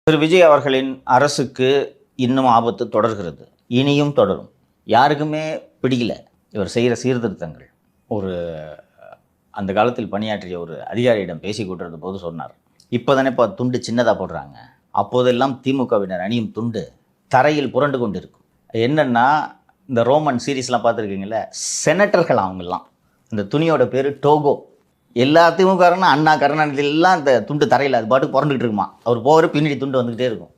திரு விஜய் அவர்களின் அரசுக்கு இன்னும் ஆபத்து தொடர்கிறது, இனியும் தொடரும். யாருக்குமே பிடிக்கல இவர் செய்கிற சீர்திருத்தங்கள். ஒரு அந்த காலத்தில் பணியாற்றிய ஒரு அதிகாரியிடம் பேசி கொண்டிருந்த போது சொன்னார், இப்போ தானே இப்போ துண்டு சின்னதாக போடுறாங்க, அப்போதெல்லாம் திமுகவினர் அணியும் துண்டு தரையில் புரண்டு கொண்டு இருக்கும். என்னென்னா, இந்த ரோமன் சீரீஸ்லாம் பார்த்துருக்கீங்கள, செனட்டர்கள் அவங்கெல்லாம், இந்த துணியோட பேர் டோகோ. எல்லா திமுகனா அண்ணா கருணாநிதியெல்லாம் இந்த துண்டு தரையில் அது பாட்டுக்கு புரண்டுக்கிட்டு இருக்குமா, அவர் போகிற பின்னாடி துண்டு வந்துக்கிட்டே இருக்கும்,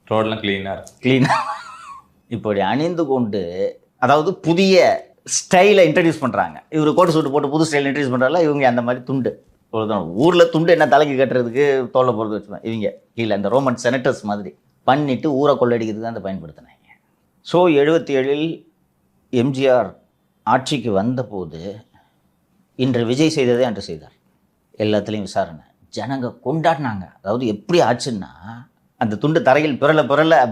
ரோடெல்லாம் க்ளீனாக இப்படி அணிந்து கொண்டு, அதாவது புதிய ஸ்டைலை இன்ட்ரடியூஸ் பண்ணுறாங்க. இவர் கோட்டு சூட்டு போட்டு புது ஸ்டைல் இன்ட்ரடியூஸ் பண்ணுறாங்களா, இவங்க அந்த மாதிரி துண்டு ஊரில் துண்டு என்ன தலைக்கு கட்டுறதுக்கு தோலை போகிறது வச்சுப்பேன், இவங்க இல்லை இந்த ரோமன் செனட்டர்ஸ் மாதிரி பண்ணிவிட்டு ஊரை கொள்ளடிக்கிறதுக்கு அந்த பயன்படுத்தினாங்க. ஸோ 77 எம்ஜிஆர் ஆட்சிக்கு வந்தபோது இன்று விஜய் செய்ததே அன்று செய்தார். எல்லாத்துலேயும் விசாரணை, ஜனங்க கொண்டாடினாங்க. அதாவது எப்படி ஆச்சுன்னா, அந்த துண்டு தரையில் பிறல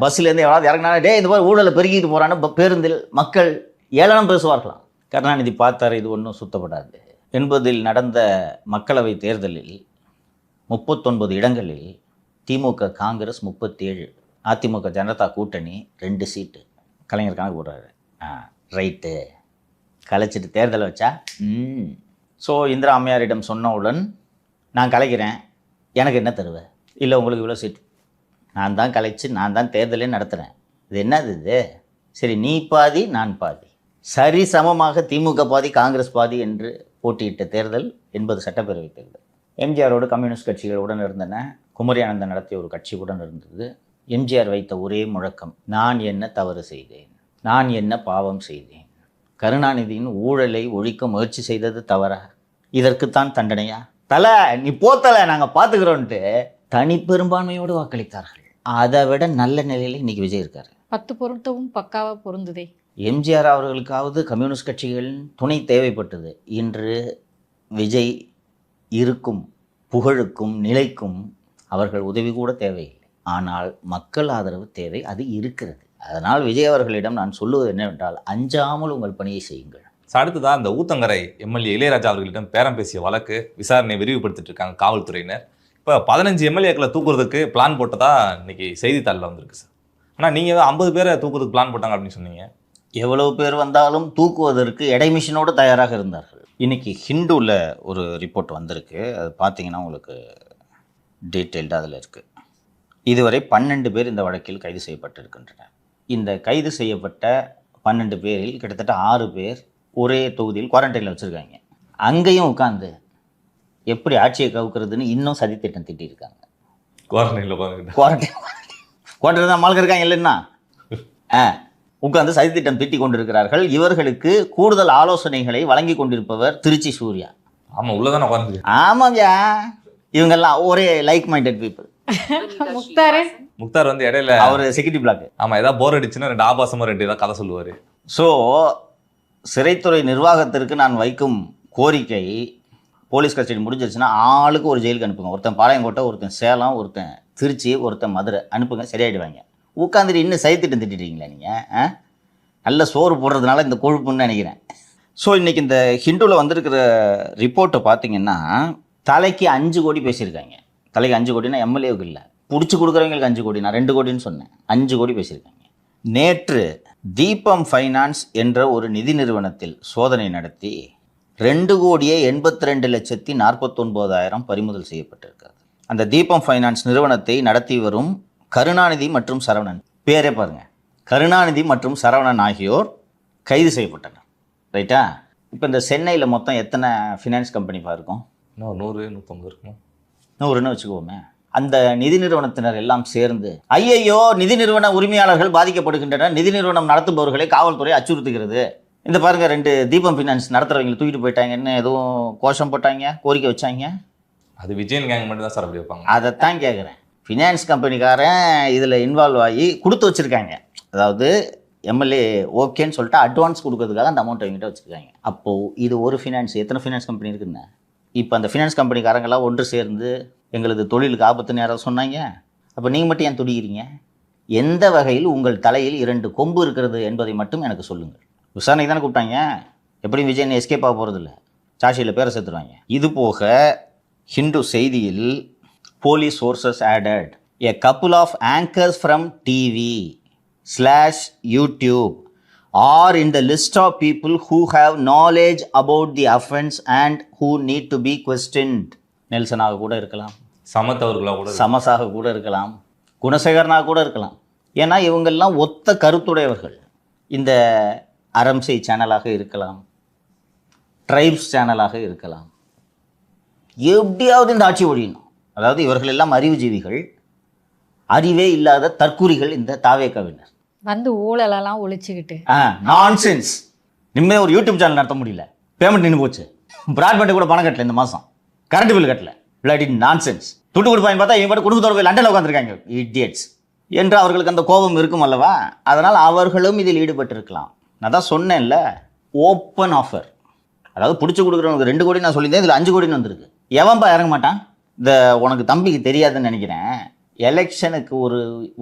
பஸ்ஸிலேருந்து எவ்வளோ இறங்கினா, டே இந்த மாதிரி ஊழலை பெருக்கிட்டு போகிறான்னு பேருந்தில் மக்கள் ஏளனம் பேசுவார்களாம். கருணாநிதி பார்த்தார், இது ஒன்றும் சுத்தப்படாது. 80 நடந்த மக்களவை தேர்தலில் 39 இடங்களில் திமுக காங்கிரஸ் 37, அதிமுக ஜனதா கூட்டணி 2 சீட்டு. கலைஞர் கணக்கு போடுறாரு, ரைட்டு கலைச்சிட்டு தேர்தலை வச்சா. ஸோ இந்திரா அம்மையாரிடம் சொன்னவுடன், நான் கலைக்கிறேன், எனக்கு என்ன தருவேன், இல்லை உங்களுக்கு இவ்வளோ சீட்டு, நான் தான் கலைச்சு நான் தான் தேர்தலே நடத்துகிறேன், இது என்னது இது, சரி நீ பாதி நான் பாதி, சரி சமமாக திமுக பாதி காங்கிரஸ் பாதி என்று போட்டியிட்ட தேர்தல் 80 சட்டப்பேரவை தேர்தல். எம்ஜிஆரோடு கம்யூனிஸ்ட் கட்சிகள் உடன் இருந்தன, குமரி ஆனந்தன் நடத்திய ஒரு கட்சி உடன் இருந்தது. எம்ஜிஆர் வைத்த ஒரே முழக்கம், நான் என்ன தவறு செய்தேன், நான் என்ன பாவம் செய்தேன், கருணாநிதியின் ஊழலை ஒழிக்க முயற்சி செய்தது தவறா, இதற்குத்தான் தண்டனையா, தலை நீ போத்தலை நாங்கள் பார்த்துக்கிறோன்ட்டு தனி பெரும்பான்மையோடு வாக்களித்தார்கள். அதை விட நல்ல நிலையில் இன்னைக்கு விஜய் இருக்காரு. 10 பொருத்தமும் பக்காவாக பொருந்துதே. எம்ஜிஆர் அவர்களுக்காவது கம்யூனிஸ்ட் கட்சிகளின் துணை தேவைப்பட்டது. இன்று விஜய் இருக்கும் புகழுக்கும் நிலைக்கும் அவர்கள் உதவி கூட தேவையில்லை. ஆனால் மக்கள் ஆதரவு தேவை, அது இருக்கிறது. அதனால் விஜய் அவர்களிடம் நான் சொல்லுவது என்னவென்றால், அஞ்சாமல் உங்கள் பணியை செய்யுங்கள். அடுத்ததான் இந்த ஊத்தங்கரை எம்எல்ஏ இளையராஜா அவர்களிடம் பேரம் பேசிய வழக்கு விசாரணை விரிவுபடுத்திட்டு இருக்காங்க காவல்துறையினர். இப்போ 15 எம்எல்ஏக்களை தூக்குறதுக்கு பிளான் போட்டதா இன்னைக்கு செய்தித்தாளில் வந்திருக்கு சார். ஆனால் நீங்கள் 50 பேரை தூக்குறதுக்கு பிளான் போட்டாங்க அப்படின்னு சொன்னீங்க. எவ்வளவு பேர் வந்தாலும் தூக்குவதற்கு எடை மிஷினோடு தயாராக இருந்தார்கள். இன்றைக்கி ஹிந்துவில் ஒரு ரிப்போர்ட் வந்திருக்கு, அது பார்த்தீங்கன்னா உங்களுக்கு டீட்டெயில்டாக அதில் இருக்குது. இதுவரை 12 பேர் இந்த வழக்கில் கைது செய்யப்பட்டிருக்கின்றனர். இந்த கைது செய்யப்பட்ட 12 பேரில் கிட்டத்தட்ட 6 பேர் ஒரே தொகுதியில் குவாரண்டைனில் வச்சுருக்காங்க. அங்கேயும் உட்காந்து எப்படி ஆட்சியை கவுக்கிறதுன்னு இன்னும் சதித்திட்டம் திட்டியிருக்காங்க. குவாரண்டைன் தான் மால்க இருக்காங்க இல்லைன்னா உட்கார்ந்து சதித்திட்டம் திட்டி கொண்டிருக்கிறார்கள். இவர்களுக்கு கூடுதல் ஆலோசனைகளை வழங்கி கொண்டிருப்பவர் திருச்சி சூர்யா. ஆமாம், உள்ளதான உட்காந்து. ஆமாம்யா, இவங்கெல்லாம் ஒரே லைக் மைண்டட் பீப்புள். முக்தார் வந்து இடையில அவர் செக்யூரிட்டி பிளாக். ஆமாம், ஏதாவது போர் அடிச்சுன்னா 2 ஆபாசமாக 2 ஏதாவது கதை சொல்லுவார். ஸோ சிறைத்துறை நிர்வாகத்திற்கு நான் வைக்கும் கோரிக்கை, போலீஸ் கஸ்டடி முடிஞ்சிருச்சுன்னா ஆளுக்கு ஒரு ஜெயிலுக்கு அனுப்புங்க. ஒருத்தன் பாளையங்கோட்டை, ஒருத்தன் சேலம், ஒருத்தன் திருச்சி, ஒருத்தன் மதுரை அனுப்புங்க, சரியாயிடுவாங்க. உட்காந்துட்டு இன்னும் சதித்திட்டம் திட்டிட்டீங்களா நீங்கள்? நல்ல சோறு போடுறதுனால இந்த கொழுப்புன்னு நினைக்கிறேன். ஸோ இன்றைக்கி இந்த ஹிந்துவில் வந்திருக்கிற ரிப்போர்ட்டை பார்த்தீங்கன்னா, தலைக்கு 5 கோடி பேசியிருக்காங்க. தலைக்கு 5 கோடினா எம்எல்ஏவுக்கு இல்லை, பிடிச்சி கொடுக்குறவங்களுக்கு 5 கோடி, நான் 2 கோடின்னு சொன்னேன். 5 கோடி பேசியிருக்காங்க. நேற்று தீபம் ஃபைனான்ஸ் என்ற ஒரு நிதி நிறுவனத்தில் சோதனை நடத்தி 2,82,49,000 பறிமுதல் செய்யப்பட்டிருக்கிறது. அந்த தீபம் ஃபைனான்ஸ் நிறுவனத்தை நடத்தி வரும் கருணாநிதி மற்றும் சரவணன், பேரே பாருங்க, கருணாநிதி மற்றும் சரவணன் ஆகியோர் கைது செய்யப்பட்டனர். ரைட்டா? இப்போ இந்த சென்னையில் மொத்தம் எத்தனை ஃபினான்ஸ் கம்பெனிப்பா இருக்கும்? 100-150 இருக்கும். 100ன்னு வச்சுக்கோமே. அந்த நிதி நிறுவனத்தினர் எல்லாம் சேர்ந்து, ஐயையோ நிதி நிறுவன உரிமையாளர்கள் பாதிக்கப்படுகின்றனர், நிதி நிறுவனம் நடத்துபவர்களை காவல்துறை அச்சுறுத்துகிறது, இந்த பாருங்கள் 2 தீபம் ஃபினான்ஸ் நடத்துகிறவங்களை தூக்கிட்டு போயிட்டாங்கன்னு எதுவும் கோஷம் போட்டாங்க, கோரிக்கை வச்சாங்க. அது விஜயன் கேங் மட்டும் தான் சார் அப்படி வைப்பாங்க. அதைத்தான் கேட்குறேன். ஃபினான்ஸ் கம்பெனிக்காரன் இதில் இன்வால்வ் ஆகி கொடுத்து வச்சுருக்காங்க. அதாவது எம்எல்ஏ ஓகேன்னு சொல்லிட்டு அட்வான்ஸ் கொடுக்கறதுக்காக அந்த அமௌண்ட் அவங்ககிட்ட வச்சுருக்காங்க. அப்போது இது ஒரு ஃபினான்ஸ், எத்தனை ஃபினான்ஸ் கம்பெனி இருக்குன்னு. இப்போ அந்த ஃபினான்ஸ் கம்பெனிக்காரங்களாம் ஒன்று சேர்ந்து எங்களது தொழிலுக்கு ஆபத்துன்னு யாராவது சொன்னாங்க? அப்போ நீங்கள் மட்டும் ஏன் துடிக்கிறீங்க? எந்த வகையில் உங்கள் தலையில் 2 கொம்பு இருக்கிறது என்பதை மட்டும் எனக்கு சொல்லுங்கள். விசாரணைக்கு தானே கூப்பிட்டாங்க. எப்படியும் விஜயன் எஸ்கேப் ஆக போகிறதில்ல, சாட்சியில் பேரை சேர்த்துருவாங்க. இது போக ஹிந்து செய்தியில் police sources added, A couple of anchors from TV/YouTube are in the list of people who have knowledge about the offense and who need to be questioned. நெல்சனாக கூட இருக்கலாம், சமத்தவர்களாக கூட சமசாக கூட இருக்கலாம், குணசேகரனாக கூட இருக்கலாம். ஏன்னா இவங்கெல்லாம் ஒத்த கருத்துடையவர்கள். இந்த அரம்சை சேனலாக இருக்கலாம், ட்ரைப்ஸ் சேனலாக இருக்கலாம். எப்படியாவது இந்த ஆட்சி ஒழியணும். அதாவது இவர்கள் எல்லாம் அறிவுஜீவிகள், அறிவே இல்லாத தற்குறிகள் இந்த தாவேக்காவினர். வந்து ஊழலெல்லாம் ஒழிச்சுக்கிட்டு நான்சென்ஸ். நிம்மதியாக ஒரு யூடியூப் சேனல் நடத்த முடியல, பேமெண்ட் நின்று போச்சு, பிராட்பேண்ட் கூட பணம் கட்டல, இந்த மாதம் கரண்ட் பில் கட்டல, இல்லாட்டி நான்சென்ஸ். துட்டு கொடுப்பாங்க பார்த்தா இவங்க மட்டும் குடும்பத்தோட போய் லண்டனில் உட்காந்துருக்காங்க, இடியட்ஸ் என்று அவர்களுக்கு அந்த கோபம் இருக்கும் அல்லவா. அதனால் அவர்களும் இதில் ஈடுபட்டிருக்கலாம். நான் தான் சொன்னேன்ல, ஓப்பன் ஆஃபர். அதாவது பிடிச்சி கொடுக்குறவங்களுக்கு 2 கோடி நான் சொல்லியிருந்தேன், இதில் 5 கோடின்னு வந்திருக்கு. எவன்பா இறங்க மாட்டான்? இந்த உனக்கு தம்பிக்கு தெரியாதுன்னு நினைக்கிறேன். எலெக்ஷனுக்கு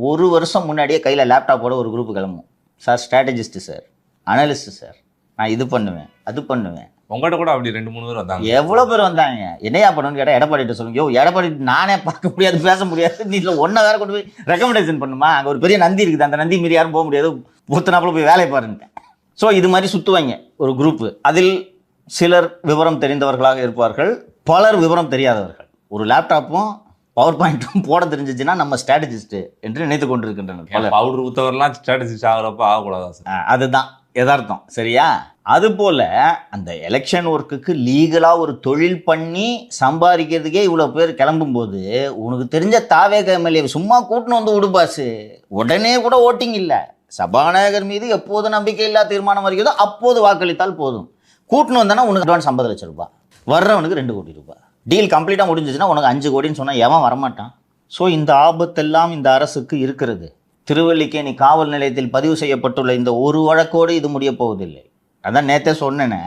ஒரு வருஷம் முன்னாடியே கையில் லேப்டாப்போட ஒரு குரூப் கிளம்பும். Sir strategist sir, analyst sir, நான் இது பண்ணுவேன் அது பண்ணுவேன். உங்கள்கிட்ட கூட அப்படி 2-3 பேர் வந்தாங்க. எவ்வளோ பேர் வந்தாங்க. என்னையா பண்ணணும்னு கேட்டால் எடப்பாடிட்டு சொல்லுங்க. யோ எடப்பாடி நானே பார்க்க முடியாது, பேச முடியாது, நீ இதில் ஒன்றை வேறு கொண்டு போய் ரெக்கமெண்டேஷன் பண்ணுமா? அங்கே ஒரு பெரிய நந்தி இருக்குது, அந்த நந்தி மீறி யாரும் போக முடியாது, பொத்தனாப்பில் போய் வேலையை பாருங்க. ஸோ இது மாதிரி சுற்றுவாங்க ஒரு குரூப்பு. அதில் சிலர் விவரம் தெரிந்தவர்களாக இருப்பார்கள், பலர் விவரம் தெரியாதவர்கள். ஒரு லேப்டாப்பும் பவர் பாயிண்ட்டும் போட தெரிஞ்சிச்சுன்னா நம்ம ஸ்ட்ராட்டஜிஸ்ட் என்று நினைத்து கொண்டிருக்கின்றனர். பவுடர் ஊற்றவரெல்லாம் ஸ்ட்ராட்டஜிஸ்ட் ஆகிறப்ப ஆகக்கூடாதான் சார். அதுதான் யதார்த்தம். சரியா? அதுபோல் அந்த எலெக்ஷன் ஒர்க்குக்கு லீகலாக ஒரு தொழில் பண்ணி சம்பாதிக்கிறதுக்கே இவ்வளோ பேர் கிளம்பும்போது, உனக்கு தெரிஞ்ச தாவேக எம்எல்ஏ சும்மா கூட்டின்னு வந்து விடுபாசு. உடனே கூட ஓட்டிங் இல்லை. சபாநாயகர் மீது எப்போது நம்பிக்கை இல்லா தீர்மானம் வருகிறதோ அப்போது வாக்களித்தால் போதும். கூட்டின்னு வந்தானா உனக்கு அட்வான்ஸ் 50 லட்சம் ரூபாய், வர்றவனுக்கு 2 கோடி ரூபாய். டீல் கம்ப்ளீட்டாக முடிஞ்சிச்சுன்னா உனக்கு 5 கோடின்னு சொன்னால் எவன் வரமாட்டான்? ஸோ இந்த ஆபத்தெல்லாம் இந்த அரசுக்கு இருக்கிறது. திருவல்லிக்கேணி காவல் நிலையத்தில் பதிவு செய்யப்பட்டுள்ள இந்த ஒரு வழக்கோடு இது முடிய போவதில்லை. அதான் நேற்றே சொன்னேன்னு,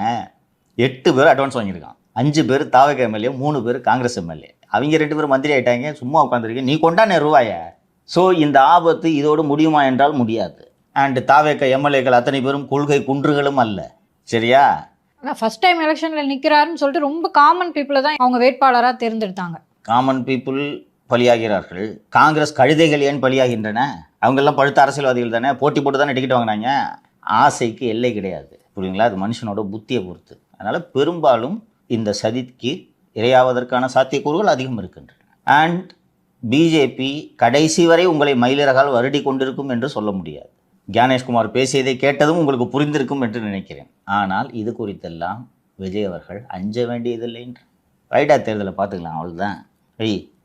8 பேர் அட்வான்ஸ் வாங்கியிருக்கான். 5 பேர் தாவக எம்எல்ஏ, 3 பேர் காங்கிரஸ் எம்எல்ஏ. அவங்க 2 பேர் மந்திரி ஆகிட்டாங்க, சும்மா உட்காந்துருக்கேன், நீ கொண்டானே ரூபாயை. ஸோ இந்த ஆபத்து இதோடு முடியுமா என்றால் முடியாது. அண்ட் தாவேக்க எம்எல்ஏக்கள் அத்தனை பேரும் கொள்கை குன்றுகளும் அல்ல. சரியா? ஆனால் ஃபர்ஸ்ட் டைம் எலெக்ஷனில் நிற்கிறாருன்னு சொல்லிட்டு ரொம்ப காமன் பீப்புளை தான் அவங்க வேட்பாளராக தேர்ந்தெடுத்தாங்க. காமன் பீப்புள் பலியாகிறார்கள். காங்கிரஸ் கழுதைகள் ஏன் பலியாகின்றன? அவங்கெல்லாம் பழுத்த அரசியல்வாதிகள் தானே, போட்டி போட்டு தானே டிக்கெட் வாங்கினாங்க. ஆசைக்கு எல்லை கிடையாது, புரியுங்களா? அது மனுஷனோட புத்தியை பொறுத்து. அதனால் பெரும்பாலும் இந்த சதிக்கு இரையாவதற்கான சாத்தியக்கூறுகள் அதிகம் இருக்கின்றன. அண்ட் பிஜேபி கடைசி வரை உங்களை மயிலிறகால் வருடி கொண்டிருக்கும் என்று சொல்ல முடியாது. ஞானேஷ்குமார் பேசியதை கேட்டதும் உங்களுக்கு புரிந்திருக்கும் என்று நினைக்கிறேன். ஆனால் இது குறித்தெல்லாம் விஜய் அவர்கள் அஞ்ச வேண்டியதில்லை என்று. ரைட்டா, தேர்தலை பார்த்துக்கலாம், அவ்வளோதான்.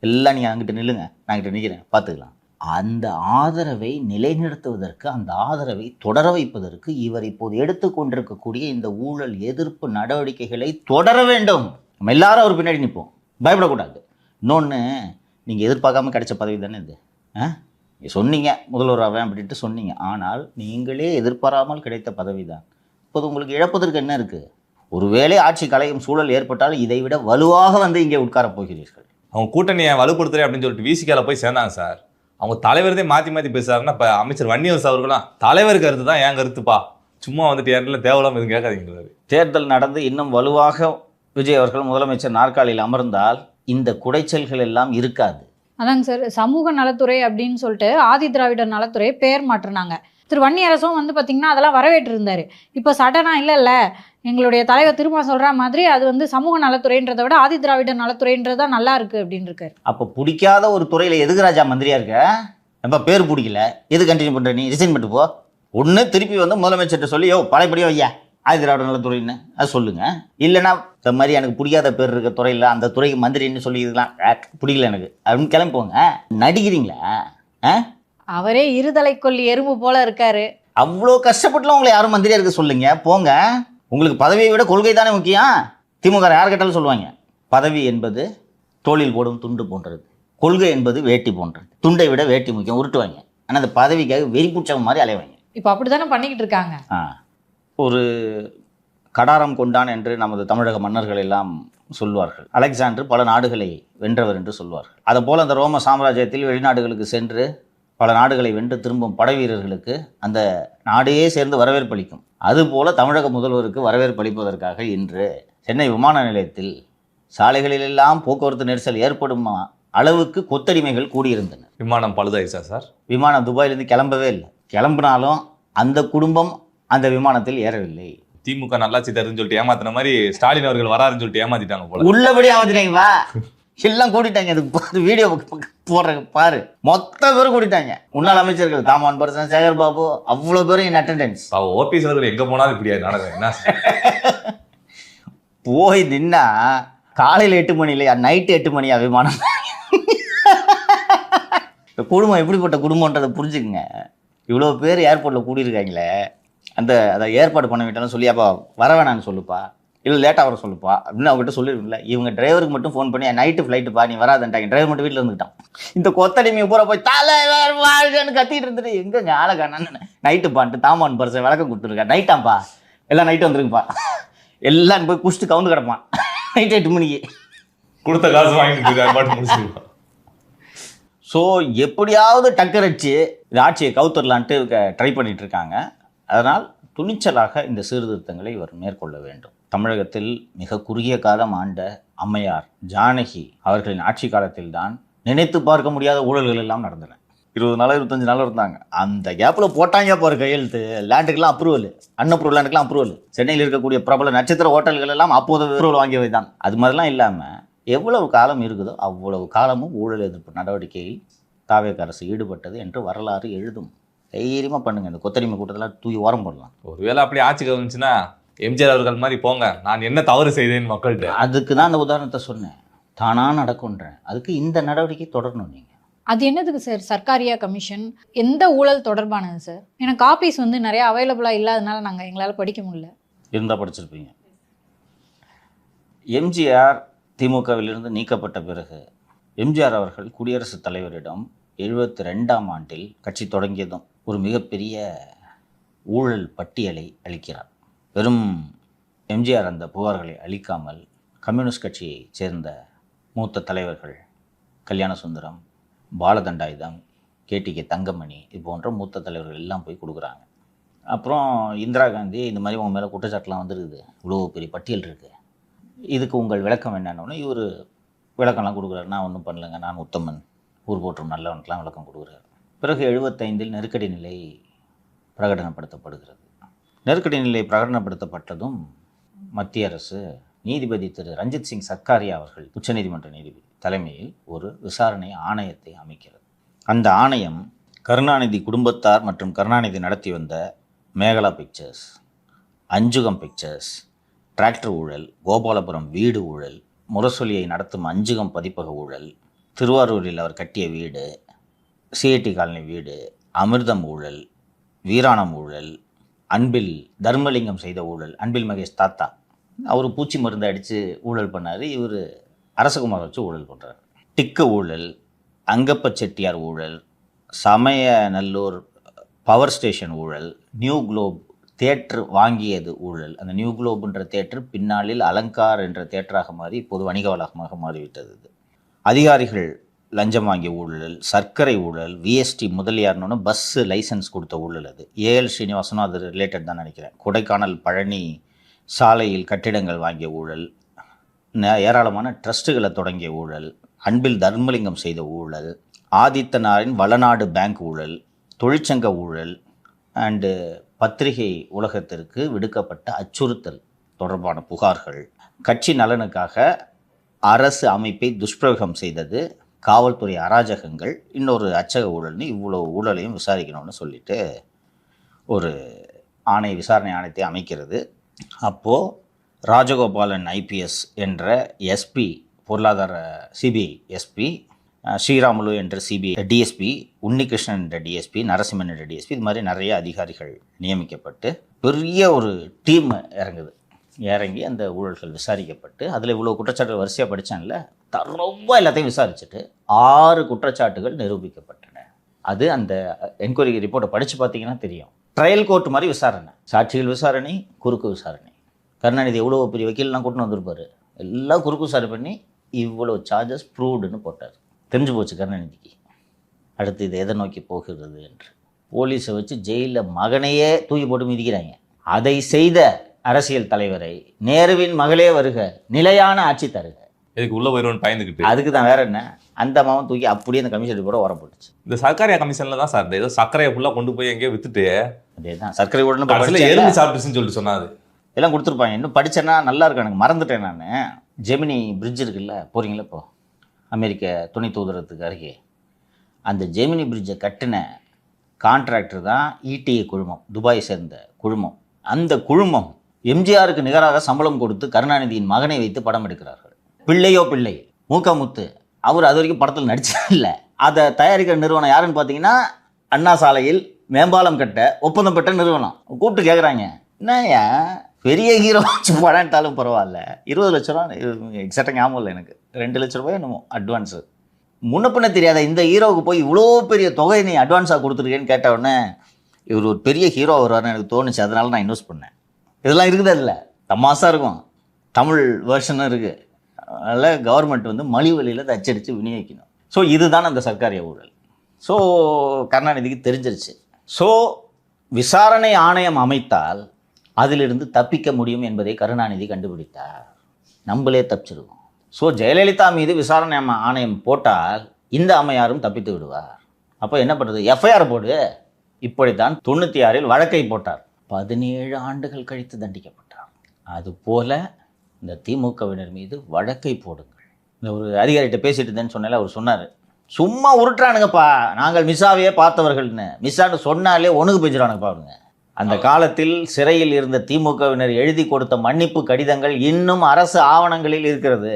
எல்லாம் நீங்கள் அங்கிட்ட நில்லுங்க, நான் கிட்ட நிற்கிறேன், பார்த்துக்கலாம். அந்த ஆதரவை நிலைநிறுத்துவதற்கு, அந்த ஆதரவை தொடர வைப்பதற்கு இவர் இப்போது எடுத்துக்கொண்டிருக்கக்கூடிய இந்த ஊழல் எதிர்ப்பு நடவடிக்கைகளை தொடர வேண்டும். நம்ம எல்லாரும் அவர் பின்னாடி நிற்போம், பயப்படக்கூடாது. இன்னொன்று, நீங்கள் எதிர்பார்க்காம கிடைச்ச பதவி தானே இது. சொன்னீங்க முதல்வராவேன் அப்படின்ட்டு சொன்னீங்க, ஆனால் நீங்களே எதிர்பாராமல் கிடைத்த பதவி தான். இப்போது உங்களுக்கு இழப்பதற்கு என்ன இருக்குது? ஒருவேளை ஆட்சி கலையும் சூழல் ஏற்பட்டால் இதை விட வலுவாக வந்து இங்கே உட்கார போகிறீர்கள். அவங்க கூட்டணியை வலுப்படுத்துறேன் அப்படின்னு சொல்லிட்டு விசிகால போய் சேர்ந்தாங்க சார். அவங்க தலைவரதே மாற்றி பேசுறாருன்னா, இப்போ அமைச்சர் வன்னியரசு அவர்களாம் தலைவர் கருத்து தான் என் கருத்துப்பா, சும்மா வந்துட்டு யாரில் தேவையில்லாமல் எதுவும் கேட்காதீங்களா. தேர்தல் நடந்து இன்னும் வலுவாக விஜய் அவர்கள் முதலமைச்சர் நாற்காலியில் அமர்ந்தால் இந்த குடைச்சல்கள் எல்லாம் இருக்காது. அதாங்க சார், சமூக நலத்துறை அப்படின்னு சொல்லிட்டு ஆதி திராவிடர் நலத்துறை பேர் மாற்றினாங்க. திரு வன்னியரசும் வந்து பார்த்தீங்கன்னா அதெல்லாம் வரவேற்று இருந்தார். இப்போ சடனா இல்லை எங்களுடைய தலைவர் திரும்ப சொல்கிற மாதிரி அது வந்து சமூக நலத்துறைன்றதை விட ஆதி திராவிடர் நலத்துறைன்றது தான் நல்லா இருக்குது அப்படின்னு இருக்காரு. அப்போ பிடிக்காத ஒரு துறையில் எதுக்கு ராஜா மந்திரியா இருக்க? நம்ம பேர் பிடிக்கல, எது கண்டினியூ பண்ணுற? நீ ரிசைன் பண்ணிட்டு போ. ஒன்று திருப்பி வந்து முதலமைச்சர்கிட்ட சொல்லி, பழையபடியோ ஐயா ஆதி திராவிட நலத்துறைன்னு அது சொல்லுங்கள். இல்லைன்னா இந்த மாதிரி எனக்கு பிடிக்காத பேர் இருக்க துறையில் அந்த துறைக்கு மந்திரின்னு சொல்லிக்கலாம், பிடிக்கல எனக்கு அப்படின்னு கிளம்பி போங்க. நடிக்கிறீங்களா? அவரே இருதலை கொல்லி எறும்பு போல இருக்காரு. அவ்வளோ கஷ்டப்பட்டுலாம் உங்களை யாரும் மந்திரியா இருக்க சொல்லுங்க, போங்க. உங்களுக்கு பதவியை விட கொள்கை தானே முக்கியம். திமுக யார் கேட்டாலும் சொல்லுவாங்க, பதவி என்பது தோளில் போடும் துண்டு போன்றது, கொள்கை என்பது வேட்டி போன்றது, துண்டை விட வேட்டி முக்கியம், உருட்டுவாங்க. ஆனால் அந்த பதவிக்காக வெறி பிடிச்சவங்க மாதிரி அலைவாங்க. இப்போ அப்படி தானே பண்ணிக்கிட்டு இருக்காங்க. ஒரு கடாரம் கொண்டான் என்று நமது தமிழக மன்னர்கள் எல்லாம் சொல்வார்கள். அலெக்சாண்டர் பல நாடுகளை வென்றவர் என்று சொல்வார்கள். அதுபோல் அந்த ரோம சாம்ராஜ்யத்தில் வெளிநாடுகளுக்கு சென்று பல நாடுகளை வென்று திரும்பும் படை வீரர்களுக்கு அந்த நாடையே சேர்ந்து வரவேற்பளிக்கும். அதுபோல் தமிழக முதல்வருக்கு வரவேற்பளிப்பதற்காக இன்று சென்னை விமான நிலையத்தில் சாலைகளிலெல்லாம் போக்குவரத்து நெரிசல் ஏற்படுமா அளவுக்கு கொத்தடிமைகள் கூடியிருந்தனர். விமானம் பழுதாயிடுச்சா சார்? விமானம் துபாயிலிருந்து கிளம்பவே இல்லை. கிளம்பினாலும் அந்த குடும்பம் அந்த விமானத்தில் ஏறவில்லை. திமுக நல்லாட்சி தருன்னு சொல்லிட்டு ஏமாத்தின மாதிரி ஸ்டாலின் அவர்கள் வராருன்னு சொல்லிட்டு ஏமாத்திட்டாங்க போல. உள்ளபடி ஏமாத்திட்டாங்களா? எல்லாம் கூட்டிட்டாங்க. அதுக்கு வீடியோ போடுற பாரு, மொத்த பேரும் கூட்டிட்டாங்க. முன்னாள் அமைச்சர்கள் தாமான் பர்சன், சேகர் பாபு, அவ்வளவு பேரும் இன் அட்டெண்டன்ஸ். ஓபிஎஸ் அவர்கள் எங்க போனாலும் இப்படியா நடக்கும்? என்ன போய் நின்னா காலையில் 8 மணி இல்லையா, நைட்டு 8 மணியா விமானம். இந்த குடும்பம் எப்படிப்பட்ட குடும்பன்றதை புரிஞ்சுக்குங்க. இவ்வளோ பேர் ஏர்போர்ட்டில் கூடியிருக்காங்களே, அதை ஏற்பாடு பண்ண விட்டாலும் சொல்லி, அப்போ வர வேணான்னு சொல்லுப்பா, இல்லை லேட்டாக வர சொல்லுப்பா அப்படின்னு அவங்ககிட்ட சொல்லிருக்குல்ல. இவங்க டிரைவருக்கு மட்டும் ஃபோன் பண்ணி நைட்டு ஃப்ளைட்டுப்பா நீ வராதுன்ட்டாங்க. டிரைவர் மட்டும் வீட்டில் இருந்துக்கிட்டான். இந்த கொத்தடிமையை பூரா போய் தலைவர் வாழ்கன்னு கத்திட்டு இருந்துட்டு எங்கங்க ஆளை காணான்னு நைட்டு பான்ட்டு தாமான் பரிசை விளக்கம் கொடுத்துருக்கா. நைட்டாம்ப்பா, எல்லாம் நைட்டு வந்துருக்குப்பா, எல்லாம் போய் குடிச்சிட்டு கவுந்து கிடப்பான் நைட்டு 8 மணிக்கு. கொடுத்த காசு வாங்கிட்டு. ஸோ எப்படியாவது டக்கரடிச்சு இந்த ஆட்சியை கவுத்தரலான்ட்டு ட்ரை பண்ணிட்டு இருக்காங்க. அதனால் துணிச்சலாக இந்த சீர்திருத்தங்களை இவர் மேற்கொள்ள வேண்டும். தமிழகத்தில் மிக குறுகிய காலம் ஆண்ட அம்மையார் ஜானகி அவர்களின் ஆட்சி காலத்தில் தான் நினைத்து பார்க்க முடியாத ஊழல்கள் எல்லாம் நடந்தன. 20 நாள் 25 நாள் இருந்தாங்க. அந்த கேப்பில் போட்டாங்க பாரு கையெழுத்து. லேண்டுக்கெல்லாம் அப்ரூவல், அன்அப்ரூவல் லேண்டுக்கெல்லாம் அப்ரூவல். சென்னையில் இருக்கக்கூடிய பிரபல நட்சத்திர ஹோட்டல்கள் எல்லாம் அப்போது அப்ரூவல் வாங்கியவை தான். அது மாதிரிலாம் இல்லாமல் எவ்வளவு காலம் இருக்குதோ அவ்வளவு காலமும் ஊழல் எதிர்ப்பு நடவடிக்கையில் தாவேக அரசு ஈடுபட்டது என்று வரலாறு எழுதும். தைரியமாக பண்ணுங்க. இந்த கொத்தடிமை கூட்டத்தில் தூக்கி ஓரம் போடலாம். ஒருவேளை அப்படி ஆட்சிக்கு வந்துச்சுன்னா எம்ஜிஆர் அவர்கள் மாதிரி போங்க, நான் என்ன தவறு செய்தேன்னு மக்கள்கிட்ட. அதுக்கு தான் அந்த உதாரணத்தை சொன்னேன். தானாக நடக்கும்ன்றேன். அதுக்கு இந்த நடவடிக்கை தொடரணும். நீங்கள் அது என்னதுக்கு சார் சர்க்காரியா கமிஷன்? எந்த ஊழல் தொடர்பானது சார்? எனக்கு காப்பீஸ் நிறைய அவைலபிளாக இல்லாதனால எங்களால் படிக்க முடியல. இருந்தால் படிச்சிருப்பீங்க. எம்ஜிஆர் திமுகவிலிருந்து நீக்கப்பட்ட பிறகு எம்ஜிஆர் அவர்கள் குடியரசுத் தலைவரிடம் 72ஆம் ஆண்டில் கட்சி தொடங்கியதும் ஒரு மிகப்பெரிய ஊழல் பட்டியலை அளிக்கிறார். வெறும் எம்ஜிஆர் அந்த புகார்களை அளிக்காமல் கம்யூனிஸ்ட் கட்சியை சேர்ந்த மூத்த தலைவர்கள் கல்யாண சுந்தரம், பாலதண்டாயுதம், கேடிகே தங்கமணி இது போன்ற மூத்த தலைவர்கள் எல்லாம் போய் கொடுக்குறாங்க. அப்புறம் இந்திரா காந்தி இந்த மாதிரி உங்கள் மேலே குற்றச்சாட்டுலாம் வந்துருக்குது, இவ்வளோ பெரிய பட்டியல் இருக்குது, இதுக்கு உங்கள் விளக்கம் என்னன்னு இவர் விளக்கம்லாம் கொடுக்குறாரு. நான் ஒன்றும் பண்ணலைங்க, நான் உத்தமன், ஊர் போற்றும் நல்லவனுக்கெலாம் விளக்கம் கொடுக்குறாரு. பிறகு 75இல் நெருக்கடி நிலை பிரகடனப்படுத்தப்படுகிறது. நெருக்கடி நிலை பிரகடனப்படுத்தப்பட்டதும் மத்திய அரசு நீதிபதி திரு ரஞ்சித் சிங் சர்க்காரியா அவர்கள், உச்சநீதிமன்ற நீதிபதி தலைமையில் ஒரு விசாரணை ஆணையத்தை அமைக்கிறது. அந்த ஆணையம் கருணாநிதி குடும்பத்தார் மற்றும் கருணாநிதி நடத்தி வந்த மேகலா பிக்சர்ஸ், அஞ்சுகம் பிக்சர்ஸ், டிராக்டர் ஊழல், கோபாலபுரம் வீடு ஊழல், முரசொலியை நடத்தும் அஞ்சுகம் பதிப்பக ஊழல், திருவாரூரில் அவர் கட்டிய வீடு, சிஐடி காலனி வீடு, அமிர்தம் ஊழல், வீராணம் ஊழல், அன்பில் தர்மலிங்கம் செய்த ஊழல், அன்பில் மகேஷ் தாத்தா அவர் பூச்சி மருந்து அடித்து ஊழல் பண்ணார், இவர் அரசகுமார் வச்சு ஊழல் பண்ணுறார். டிக்கு ஊழல், அங்கப்ப செட்டியார் ஊழல், சமயநல்லூர் பவர் ஸ்டேஷன் ஊழல், நியூ குளோப் தேட்டர் வாங்கியது ஊழல். அந்த நியூ குளோப்ன்ற தேட்டர் பின்னாளில் அலங்கார் என்ற தேட்டராக மாறி இப்போது வணிக வளாகமாக மாறிவிட்டது. அதிகாரிகள் லஞ்சம் வாங்கிய ஊழல், சர்க்கரை ஊழல், விஎஸ்டி முதலியார்னு பஸ்ஸு லைசன்ஸ் கொடுத்த ஊழல். அது ஏஎல் ஸ்ரீனிவாசனும் அது ரிலேட்டட் தான் நினைக்கிறேன். கொடைக்கானல் பழனி சாலையில் கட்டிடங்கள் வாங்கிய ஊழல், ஏராளமான ட்ரஸ்ட்டுகளை தொடங்கிய ஊழல், அன்பில் தர்மலிங்கம் செய்த ஊழல், ஆதித்தனாரின் வளநாடு பேங்க் ஊழல், தொழிற்சங்க ஊழல் அண்டு பத்திரிகை உலகத்திற்கு விடுக்கப்பட்ட அச்சுறுத்தல் தொடர்பான புகார்கள், கட்சி நலனுக்காக அரசு அமைப்பை துஷ்பிரயோகம் செய்தது, காவல்துறை அராஜகங்கள், இன்னொரு அச்சக ஊழல்னு இவ்வளோ ஊழலையும் விசாரிக்கணும்னு சொல்லிட்டு ஒரு விசாரணை ஆணையத்தை அமைக்கிறது. அப்போது ராஜகோபாலன் ஐபிஎஸ் என்ற எஸ்பி, பொருளாதார சிபிஐ எஸ்பி, ஸ்ரீராமுலு என்ற சிபிஐ டிஎஸ்பி, உன்னிகிருஷ்ணன் என்ற டிஎஸ்பி, நரசிம்மன் என்ற டிஎஸ்பி, இது மாதிரி நிறைய அதிகாரிகள் நியமிக்கப்பட்டு பெரிய ஒரு டீம் இறங்கி அந்த ஊழல்கள் விசாரிக்கப்பட்டு, அதில் இவ்வளோ குற்றச்சாட்டுகள் வரிசையாக படித்தான்ல, ரொம்ப எல்லாத்தையும் விசாரிச்சுட்டு 6 குற்றச்சாட்டுகள் நிரூபிக்கப்பட்டன. அது அந்த என்கொயரி ரிப்போர்ட்டை படித்து பார்த்தீங்கன்னா தெரியும். ட்ரையல் கோர்ட் மாதிரி விசாரணை, சாட்சிகள் விசாரணை, குறுக்கு விசாரணை. கருணாநிதி எவ்வளோ பெரிய வக்கீல்லாம் கூட்டின்னு வந்திருப்பார், எல்லாம் குறுக்கு விசாரணை பண்ணி இவ்வளோ சார்ஜஸ் ப்ரூவ்டுன்னு போட்டார். தெரிஞ்சு போச்சு கருணாநிதிக்கு அடுத்து இது எதை நோக்கி போகிறது என்று. போலீஸை வச்சு ஜெயிலில் மகனையே தூக்கி போட்டு மிதிக்கிறாங்க. அதை செய்த அரசியல் தலைவரை நேருவின் மகளே வருக, நிலையான ஆட்சி தருக, இதுக்கு உள்ள போயிடுவோம்னு பயந்துக்கிட்டு. அதுக்கு தான் வேற என்ன, அந்த அம்மாவும் தூக்கி அப்படியே அந்த கமிஷன் கூட உரம் போட்டுச்சு. இந்த சர்க்காரியா கமிஷன்ல தான் சார் ஏதோ சர்க்கரையை ஃபுல்லாக கொண்டு போய் எங்கேயோ வித்துட்டு அதே தான் சர்க்கரை உடனே கடைசியில் எறும்பு சாப்பிட்டுச்சுன்னு சொல்லிட்டு சொன்னாது. எல்லாம் கொடுத்துருப்பாங்க. இன்னும் படித்தேன்னா நல்லா இருக்கும், எனக்கு மறந்துட்டேன் நான். ஜெமினி பிரிட்ஜ் இருக்குல்ல, போகிறீங்களா இப்போ அமெரிக்க துணை தூதரத்துக்கு அருகே, அந்த ஜெமினி பிரிட்ஜை கட்டின கான்ட்ராக்டர் தான் இடிஏ குழுமம், துபாய் சேர்ந்த குழுமம். அந்த குழுமம் எம்ஜிஆருக்கு நிகராக சம்பளம் கொடுத்து கருணாநிதியின் மகனை வைத்து படம் எடுக்கிறார்கள். பிள்ளையோ பிள்ளை மூக்கமுத்து, அவர் அது வரைக்கும் படத்தில் நடிச்சது இல்லை. அதை தயாரிக்கிற நிறுவனம் யாருன்னு பார்த்தீங்கன்னா அண்ணா சாலையில் மேம்பாலம் கட்ட ஒப்பந்தம் பெற்ற நிறுவனம். கூப்பிட்டு கேட்குறாங்க, என்னய்யா பெரிய ஹீரோ வச்சு படம் எடுத்தாலும் பரவாயில்ல, 20 லட்ச ரூபா, எக்ஸாக்டாக ஞாபகம் இல்லை எனக்கு, 2 லட்ச ரூபாய் என்னமோ அட்வான்ஸு. முன்ன பின்ன தெரியாத இந்த ஹீரோவுக்கு போய் இவ்வளோ பெரிய தொகை நீ அட்வான்ஸாக கொடுத்துருக்கேன்னு கேட்ட உடனே இவர் ஒரு பெரிய ஹீரோ வருவார்னு எனக்கு தோணுச்சு. அதனால நான் இன்வெஸ்ட் பண்ணேன். இதெல்லாம் இருக்குது, அதில் தமாசாக இருக்கும், தமிழ் வேர்ஷனும் இருக்குது. அதனால் கவர்மெண்ட் வந்து மலிவு விலையில் அதை அச்சடித்து விநியோகிக்கணும். ஸோ இதுதான் அந்த சர்க்காரிய ஊழல். ஸோ கருணாநிதிக்கு தெரிஞ்சிருச்சு. ஸோ விசாரணை ஆணையம் அமைத்தால் அதிலிருந்து தப்பிக்க முடியும் என்பதை கருணாநிதி கண்டுபிடித்தார். நம்மளே தப்பிச்சிருக்கோம். ஸோ ஜெயலலிதா மீது விசாரணை ஆணையம் போட்டால் இந்த அம்மையாரும் தப்பித்து விடுவார். அப்போ என்ன பண்ணுறது, எஃப்ஐஆர் போடு. இப்படித்தான் 96 வழக்கை போட்டார். 17 ஆண்டுகள் கழித்து தண்டிக்கப்பட்டார். அதுபோல இந்த திமுகவினர் மீது வழக்கை போடுங்கள். இந்த ஒரு அதிகாரிகிட்ட பேசிட்டு இருந்தேன்னு சொன்னால அவர் சொன்னார், சும்மா உருட்டுறானுங்கப்பா, நாங்கள் மிஸ்ஸாவையே பார்த்தவர்கள்னு. மிஸ்ஸான்னு சொன்னாலே ஒணுகு பெஞ்சிடானுங்க பாருங்க. அந்த காலத்தில் சிறையில் இருந்த திமுகவினர் எழுதி கொடுத்த மன்னிப்பு கடிதங்கள் இன்னும் அரசு ஆவணங்களில் இருக்கிறது.